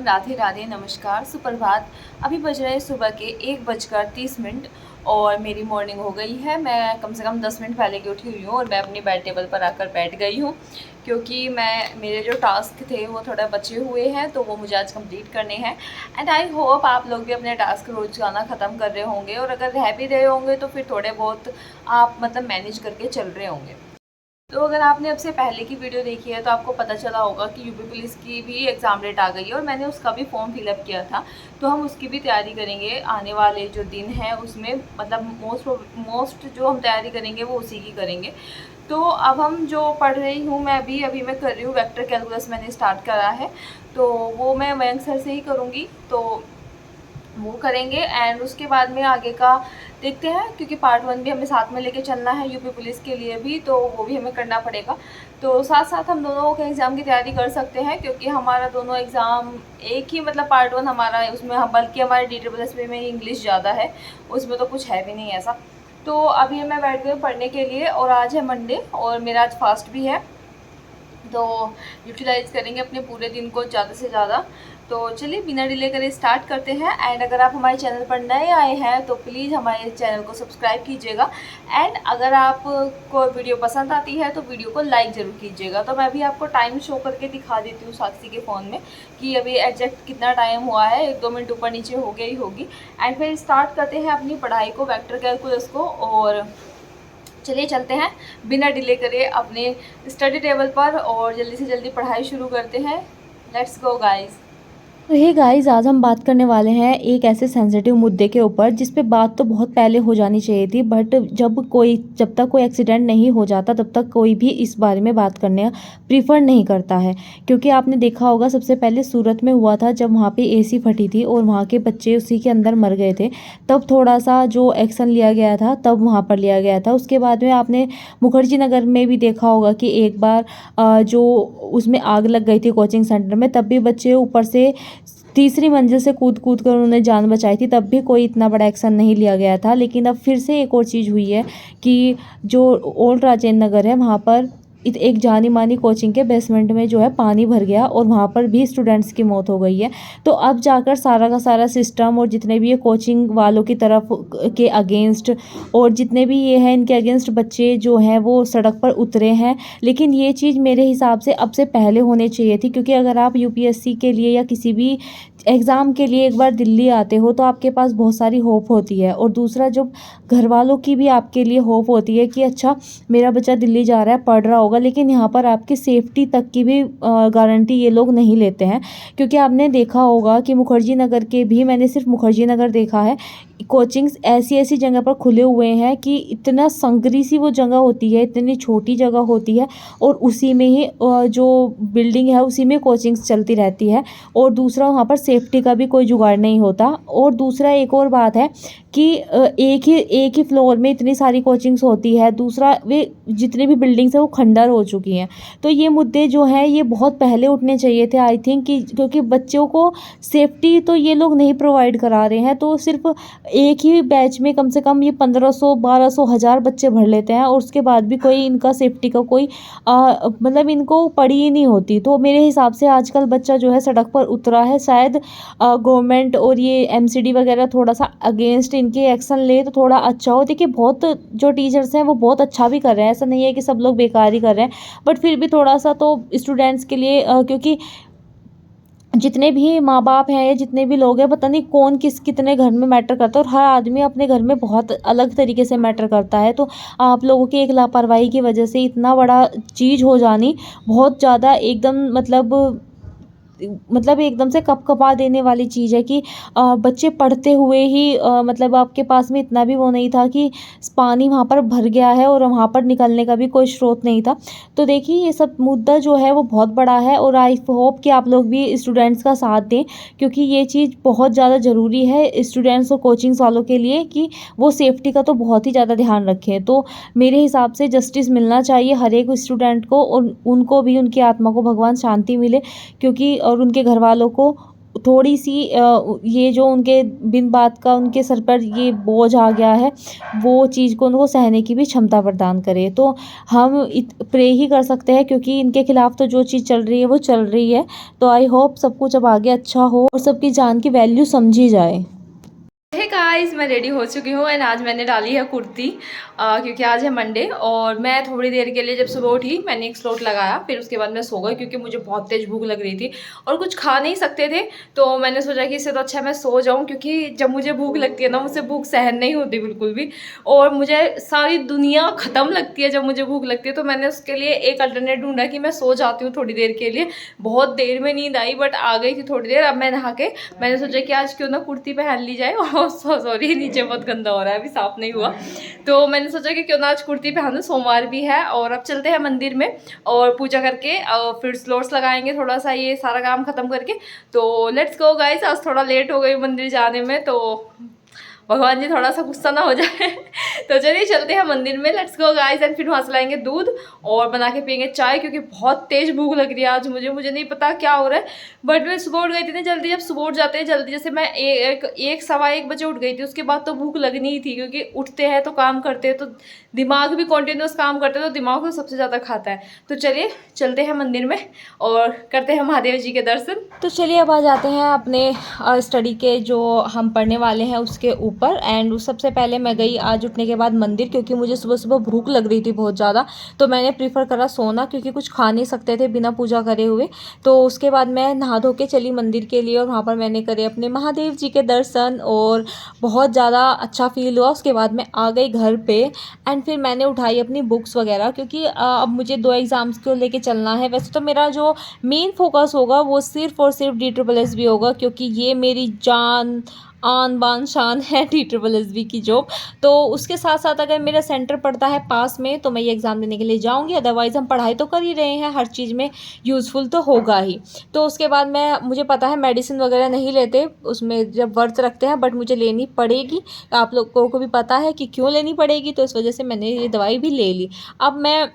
Everyone, Radhe Radhe, नमस्कार, सुप्रभात। अभी बज रहे हैं सुबह के 1:30 और मेरी मॉर्निंग हो गई है। मैं कम से कम 10 मिनट पहले की उठी हुई हूँ और मैं अपनी बेड टेबल पर आकर बैठ गई हूँ क्योंकि मेरे जो टास्क थे वो थोड़ा बचे हुए हैं तो वो मुझे आज कंप्लीट करने हैं। एंड आई होप आप लोग भी अपने टास्क रोज़ाना ख़त्म कर रहे होंगे और अगर रह भी रहे होंगे तो फिर थोड़े बहुत आप मैनेज करके चल रहे होंगे। तो अगर आपने अब से पहले की वीडियो देखी है तो आपको पता चला होगा कि यूपी पुलिस की भी एग्ज़ाम डेट आ गई है और मैंने उसका भी फॉर्म फिलअप किया था। तो हम उसकी भी तैयारी करेंगे आने वाले जो दिन हैं उसमें, मोस्ट जो हम तैयारी करेंगे वो उसी की करेंगे। तो अब हम जो पढ़ रही हूँ मैं अभी मैं कर रही हूँ वेक्टर कैलकुलस, मैंने स्टार्ट करा है तो वो मैं मयंक सर से ही करूँगी। तो वो करेंगे एंड उसके बाद में आगे का देखते हैं क्योंकि पार्ट 1 भी हमें साथ में लेके चलना है यूपी पुलिस के लिए भी, तो वो भी हमें करना पड़ेगा। तो साथ साथ हम दोनों के एग्ज़ाम की तैयारी कर सकते हैं क्योंकि हमारा दोनों एग्ज़ाम एक ही पार्ट 1 हमारा है, उसमें हम बल्कि हमारे DSSB में इंग्लिश ज़्यादा है, उसमें तो कुछ है भी नहीं ऐसा। तो अभी मैं बैठ गई पढ़ने के लिए और आज है मंडे और मेरा आज फास्ट भी है, तो यूटिलाइज़ करेंगे अपने पूरे दिन को ज़्यादा से ज़्यादा। तो चलिए बिना डिले करे स्टार्ट करते हैं। एंड अगर आप हमारे चैनल पर नए आए हैं तो प्लीज़ हमारे चैनल को सब्सक्राइब कीजिएगा। एंड अगर आपको वीडियो पसंद आती है तो वीडियो को लाइक ज़रूर कीजिएगा। तो मैं अभी आपको टाइम शो करके दिखा देती हूँ साक्षी के फ़ोन में कि अभी एग्जैक्ट कितना टाइम हुआ है, 1-2 मिनट ऊपर नीचे हो गई होगी। एंड फिर स्टार्ट करते हैं अपनी पढ़ाई को, वेक्टर कैलकुलस को। और चलिए चलते हैं बिना डिले करे अपने स्टडी टेबल पर और जल्दी से जल्दी पढ़ाई शुरू करते हैं। Let's go guys. तो हे गाइस, आज हम बात करने वाले हैं एक ऐसे सेंसिटिव मुद्दे के ऊपर जिस पे बात तो बहुत पहले हो जानी चाहिए थी, बट जब तक कोई एक्सीडेंट नहीं हो जाता तब तक कोई भी इस बारे में बात करने प्रीफर नहीं करता है। क्योंकि आपने देखा होगा सबसे पहले सूरत में हुआ था जब वहाँ पे एसी फटी थी और वहाँ के बच्चे उसी के अंदर मर गए थे। तब थोड़ा सा जो एक्शन लिया गया था तब वहाँ पर लिया गया था। उसके बाद में आपने मुखर्जी नगर में भी देखा होगा कि एक बार जो उसमें आग लग गई थी कोचिंग सेंटर में, तब भी बच्चे ऊपर से तीसरी मंजिल से कूद कूद कर उन्होंने जान बचाई थी, तब भी कोई इतना बड़ा एक्शन नहीं लिया गया था। लेकिन अब फिर से एक और चीज़ हुई है कि जो ओल्ड राजेंद्र नगर है वहाँ पर एक जानी मानी कोचिंग के बेसमेंट में जो है पानी भर गया और वहाँ पर भी स्टूडेंट्स की मौत हो गई है। तो अब जाकर सारा का सारा सिस्टम और जितने भी ये कोचिंग वालों की तरफ के अगेंस्ट और जितने भी ये हैं इनके अगेंस्ट बच्चे जो हैं वो सड़क पर उतरे हैं। लेकिन ये चीज़ मेरे हिसाब से अब से पहले होनी चाहिए थी, क्योंकि अगर आप यूपीएससी के लिए या किसी भी एग्ज़ाम के लिए एक बार दिल्ली आते हो तो आपके पास बहुत सारी होप होती है। और दूसरा, जो घर वालों की भी आपके लिए होप होती है कि अच्छा मेरा बच्चा दिल्ली जा रहा है, पढ़ रहा होगा, लेकिन यहाँ पर आपकी सेफ्टी तक की भी गारंटी ये लोग नहीं लेते हैं। क्योंकि आपने देखा होगा कि मुखर्जी नगर के भी, मैंने सिर्फ मुखर्जी नगर देखा है, कोचिंग्स ऐसी ऐसी जगह पर खुले हुए हैं कि इतना संकरी सी वो जगह होती है, इतनी छोटी जगह होती है और उसी में ही जो बिल्डिंग है उसी में कोचिंग्स चलती रहती है। और दूसरा, वहाँ पर सेफ्टी का भी कोई जुगाड़ नहीं होता। और दूसरा एक और बात है कि एक ही फ्लोर में इतनी सारी कोचिंग्स होती है। दूसरा, वे जितनी भी बिल्डिंग्स है वो खंडर हो चुकी हैं। तो ये मुद्दे जो हैं ये बहुत पहले उठने चाहिए थे आई थिंक, कि क्योंकि बच्चों को सेफ्टी तो ये लोग नहीं प्रोवाइड करा रहे हैं। तो सिर्फ एक ही बैच में कम से कम ये 1500 1200 1000 बच्चे भर लेते हैं और उसके बाद भी कोई इनका सेफ्टी का कोई इनको पड़ी ही नहीं होती। तो मेरे हिसाब से आजकल बच्चा जो है सड़क पर उतरा है, शायद गवर्नमेंट और ये एमसीडी वगैरह थोड़ा सा अगेंस्ट इनके एक्शन ले तो थोड़ा अच्छा हो। देखिए, बहुत जो टीचर्स हैं वो बहुत अच्छा भी कर रहे हैं, ऐसा नहीं है कि सब लोग बेकार ही कर रहे हैं, बट फिर भी थोड़ा सा तो स्टूडेंट्स के लिए क्योंकि जितने भी माँ बाप हैं या जितने भी लोग हैं, पता नहीं कौन कितने घर में मैटर करता है और हर आदमी अपने घर में बहुत अलग तरीके से मैटर करता है। तो आप लोगों की एक लापरवाही की वजह से इतना बड़ा चीज़ हो जानी बहुत ज़्यादा एकदम एकदम से कपकपा देने वाली चीज़ है कि बच्चे पढ़ते हुए ही आपके पास में इतना भी वो नहीं था कि पानी वहाँ पर भर गया है और वहाँ पर निकलने का भी कोई स्रोत नहीं था। तो देखिए, ये सब मुद्दा जो है वो बहुत बड़ा है और आई होप कि आप लोग भी स्टूडेंट्स का साथ दें, क्योंकि ये चीज़ बहुत ज़्यादा ज़रूरी है स्टूडेंट्स और कोचिंग्स वालों के लिए कि वो सेफ्टी का तो बहुत ही ज़्यादा ध्यान रखें। तो मेरे हिसाब से जस्टिस मिलना चाहिए हर एक स्टूडेंट को और उनको भी, उनकी आत्मा को भगवान शांति मिले, क्योंकि और उनके घर वालों को थोड़ी सी ये जो उनके बिन बात का उनके सर पर ये बोझ आ गया है, वो चीज़ को उनको सहने की भी क्षमता प्रदान करे। तो हम प्रे ही कर सकते हैं, क्योंकि इनके खिलाफ़ तो जो चीज़ चल रही है वो चल रही है। तो आई होप सब कुछ अब आगे अच्छा हो और सबकी जान की वैल्यू समझी जाए। हे गाइस, मैं रेडी हो चुकी हूँ एंड आज मैंने डाली है कुर्ती, क्योंकि आज है मंडे। और मैं थोड़ी देर के लिए जब सुबह उठी मैंने एक स्लोट लगाया, फिर उसके बाद मैं सो गई क्योंकि मुझे बहुत तेज़ भूख लग रही थी और कुछ खा नहीं सकते थे। तो मैंने सोचा कि इससे तो अच्छा मैं सो जाऊँ, क्योंकि जब मुझे भूख लगती है ना, मुझसे भूख सहन नहीं होती बिल्कुल भी, और मुझे सारी दुनिया ख़त्म लगती है जब मुझे भूख लगती है। तो मैंने उसके लिए एक अल्टरनेट ढूंढा कि मैं सो जाती हूँ थोड़ी देर के लिए। बहुत देर में नींद आई बट आ गई थी थोड़ी देर। अब मैं नहा के मैंने सोचा कि आज क्यों ना कुर्ती पहन ली जाए। और सॉरी, नीचे बहुत गंदा हो रहा है, अभी साफ नहीं हुआ। तो मैंने सोचा कि क्यों ना आज कुर्ती पहनूं, सोमवार भी है। और अब चलते हैं मंदिर में और पूजा करके फिर स्लोट्स लगाएंगे, थोड़ा सा ये सारा काम खत्म करके। तो लेट्स गो गाइस, आज थोड़ा लेट हो गई मंदिर जाने में, तो भगवान जी थोड़ा सा गुस्सा ना हो जाए। तो चलिए चलते हैं मंदिर में, लेट्स गो गाइस। एंड फिर वहाँ से लाएंगे दूध और बना के पियेंगे चाय, क्योंकि बहुत तेज़ भूख लग रही है आज मुझे नहीं पता क्या हो रहा है। बट मैं सुबह उठ गई थी ना जल्दी, जब सुबह उठ जाते हैं जल्दी, जैसे मैं एक सवा एक बजे उठ गई थी, उसके बाद तो भूख लगनी ही थी, क्योंकि उठते हैं तो काम करते हैं तो दिमाग भी कॉन्टिन्यूस काम करते हैं, तो दिमाग को सबसे ज़्यादा खाता है। तो चलिए चलते हैं मंदिर में और करते हैं महादेव जी के दर्शन। तो चलिए अब आ जाते हैं अपने स्टडी के जो हम पढ़ने वाले हैं उसके ऊपर। एंड सबसे पहले मैं गई आज उठने के बाद मंदिर, क्योंकि मुझे सुबह सुबह भूख लग रही थी बहुत ज़्यादा। तो मैंने प्रीफर करा सोना, क्योंकि कुछ खा नहीं सकते थे बिना पूजा करे हुए। तो उसके बाद मैं नहा धो के चली मंदिर के लिए और वहाँ पर मैंने करे अपने महादेव जी के दर्शन और बहुत ज़्यादा अच्छा फील हुआ। उसके बाद मैं आ गई घर पे एंड फिर मैंने उठाई अपनी बुक्स वगैरह, क्योंकि अब मुझे 2 एग्ज़ाम्स को लेके चलना है। वैसे तो मेरा जो मेन फोकस होगा वो सिर्फ़ और सिर्फ DSSB होगा, क्योंकि ये मेरी जान आन बान शान है DSSB की जॉब। तो उसके साथ साथ अगर मेरा सेंटर पड़ता है पास में तो मैं ये एग्ज़ाम देने के लिए जाऊंगी। अदरवाइज़ हम पढ़ाई तो कर ही रहे हैं, हर चीज़ में यूज़फुल तो होगा ही। तो उसके बाद मुझे पता है मेडिसिन वगैरह नहीं लेते उसमें जब व्रत रखते हैं, बट मुझे लेनी पड़ेगी। आप लोगों को भी पता है कि क्यों लेनी पड़ेगी, तो इस वजह से मैंने ये दवाई भी ले ली। अब मैं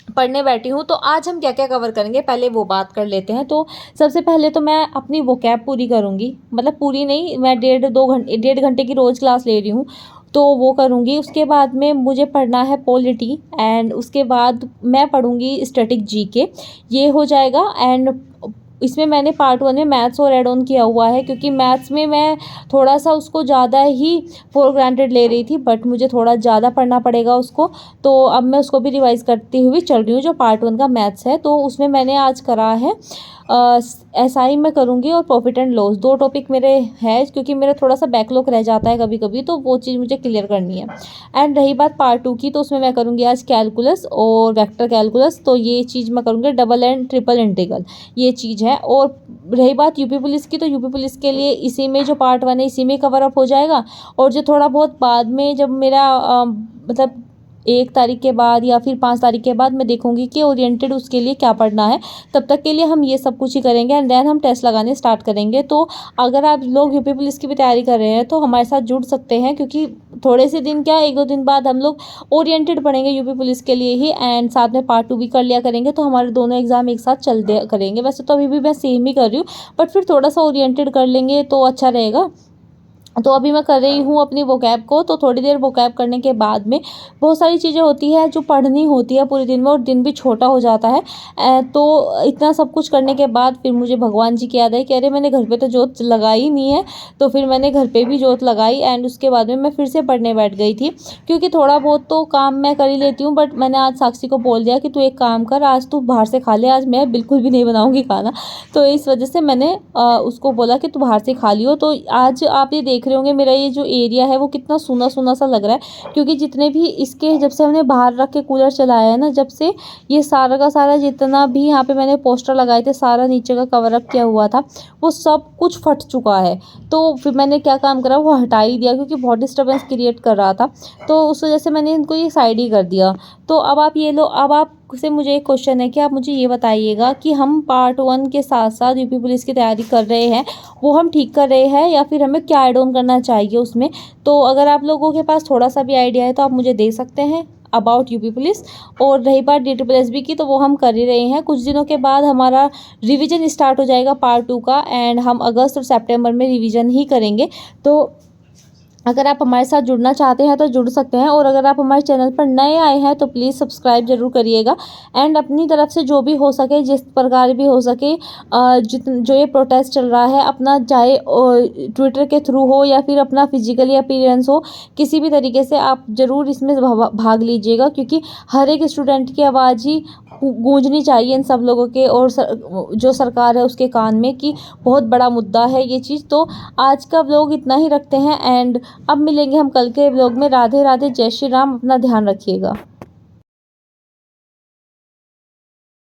पढ़ने बैठी हूँ, तो आज हम क्या क्या कवर करेंगे पहले वो बात कर लेते हैं। तो सबसे पहले तो मैं अपनी वोकैब पूरी करूँगी, मतलब पूरी नहीं, मैं 1.5 घंटे की रोज़ क्लास ले रही हूँ, तो वो करूँगी। उसके बाद में मुझे पढ़ना है पॉलिटी एंड उसके बाद मैं पढ़ूँगी स्टैटिक जीके, ये हो जाएगा। एंड इसमें मैंने पार्ट 1 में मैथ्स और एड ऑन किया हुआ है, क्योंकि मैथ्स में मैं थोड़ा सा उसको ज़्यादा ही फॉर ग्रांटेड ले रही थी, बट मुझे थोड़ा ज़्यादा पढ़ना पड़ेगा उसको। तो अब मैं उसको भी रिवाइज़ करती हुई चल रही हूँ। जो पार्ट 1 का मैथ्स है तो उसमें मैंने आज करा है SI में करूँगी और प्रॉफिट एंड लॉस, 2 टॉपिक मेरे हैं, क्योंकि मेरा थोड़ा सा बैकलॉग रह जाता है कभी कभी, तो वो चीज़ मुझे क्लियर करनी है। एंड रही बात पार्ट 2 की, तो उसमें मैं करूँगी आज कैलकुलस और वेक्टर कैलकुलस, तो ये चीज़ मैं करूँगी डबल एंड ट्रिपल इंटीग्रल, ये चीज़ है। और रही बात यूपी पुलिस की, तो यूपी पुलिस के लिए इसी में जो पार्ट 1 है इसी में कवर अप हो जाएगा। और जो थोड़ा बहुत बाद में जब मेरा मतलब 1 तारीख के बाद या फिर 5 तारीख के बाद मैं देखूंगी कि ओरिएंटेड उसके लिए क्या पढ़ना है, तब तक के लिए हम ये सब कुछ ही करेंगे एंड देन हम टेस्ट लगाने स्टार्ट करेंगे। तो अगर आप लोग यूपी पुलिस की भी तैयारी कर रहे हैं तो हमारे साथ जुड़ सकते हैं, क्योंकि थोड़े से दिन क्या 1-2 दिन बाद हम लोग ओरिएंटेड पढ़ेंगे यूपी पुलिस के लिए ही, एंड साथ में पार्ट 2 भी कर लिया करेंगे। तो हमारे दोनों एग्जाम एक साथ चल दिया करेंगे। वैसे तो अभी भी मैं सेम ही कर रही हूँ, बट फिर थोड़ा सा ओरिएंटेड कर लेंगे तो अच्छा रहेगा। तो अभी मैं कर रही हूँ अपनी वोकैब को, तो थोड़ी देर वोकैब करने के बाद में बहुत सारी चीज़ें होती है जो पढ़नी होती है पूरे दिन में, और दिन भी छोटा हो जाता है। तो इतना सब कुछ करने के बाद फिर मुझे भगवान जी की याद आई कि अरे मैंने घर पे तो जोत लगाई नहीं है, तो फिर मैंने घर पे भी जोत लगाई। एंड उसके बाद में मैं फिर से पढ़ने बैठ गई थी, क्योंकि थोड़ा बहुत तो काम मैं कर ही लेती हूँ, बट मैंने आज साक्षी को बोल दिया कि तू एक काम कर, आज तू बाहर से खा ले, आज मैं बिल्कुल भी नहीं बनाऊँगी खाना। तो इस वजह से मैंने उसको बोला कि तू बाहर से खा लियो। तो आज आप ये देख रहे होंगे मेरा ये जो एरिया है वो कितना सूना सूना सा लग रहा है, क्योंकि जितने भी इसके जब से हमने बाहर रख के कूलर चलाया है ना, जब से ये सारा का सारा जितना भी यहाँ पे मैंने पोस्टर लगाए थे, सारा नीचे का कवर अप किया हुआ था, वो सब कुछ फट चुका है। तो फिर मैंने क्या काम करा, वो हटा ही दिया, क्योंकि बहुत डिस्टर्बेंस क्रिएट कर रहा था। तो उस वजह से मैंने इनको ये साइड ही कर दिया। तो अब आप ये लो, अब आप से मुझे एक क्वेश्चन है कि आप मुझे ये बताइएगा कि हम पार्ट 1 के साथ साथ यूपी पुलिस की तैयारी कर रहे हैं, वो हम ठीक कर रहे हैं या फिर हमें क्या ऐड ऑन करना चाहिए उसमें। तो अगर आप लोगों के पास थोड़ा सा भी आइडिया है तो आप मुझे दे सकते हैं। About UP police. और रही बात DSSB की, तो वो हम कर ही रहे हैं। कुछ दिनों के बाद हमारा रिवीजन स्टार्ट हो जाएगा पार्ट 2 का, एंड हम अगस्त और सितंबर में रिवीजन ही करेंगे। तो अगर आप हमारे साथ जुड़ना चाहते हैं तो जुड़ सकते हैं, और अगर आप हमारे चैनल पर नए आए हैं तो प्लीज़ सब्सक्राइब ज़रूर करिएगा। एंड अपनी तरफ से जो भी हो सके, जिस प्रकार भी हो सके, जो ये प्रोटेस्ट चल रहा है अपना, चाहे ट्विटर के थ्रू हो या फिर अपना फिजिकली अपीयरेंस हो, किसी भी तरीके से आप ज़रूर इसमें भाग लीजिएगा, क्योंकि हर एक स्टूडेंट की आवाज़ ही गूंजनी चाहिए इन सब लोगों के और जो सरकार है उसके कान में, कि बहुत बड़ा मुद्दा है ये चीज़। तो आज का व्लॉग इतना ही रखते हैं, एंड अब मिलेंगे हम कल के व्लॉग में। राधे राधे, जय श्री राम, अपना ध्यान रखिएगा।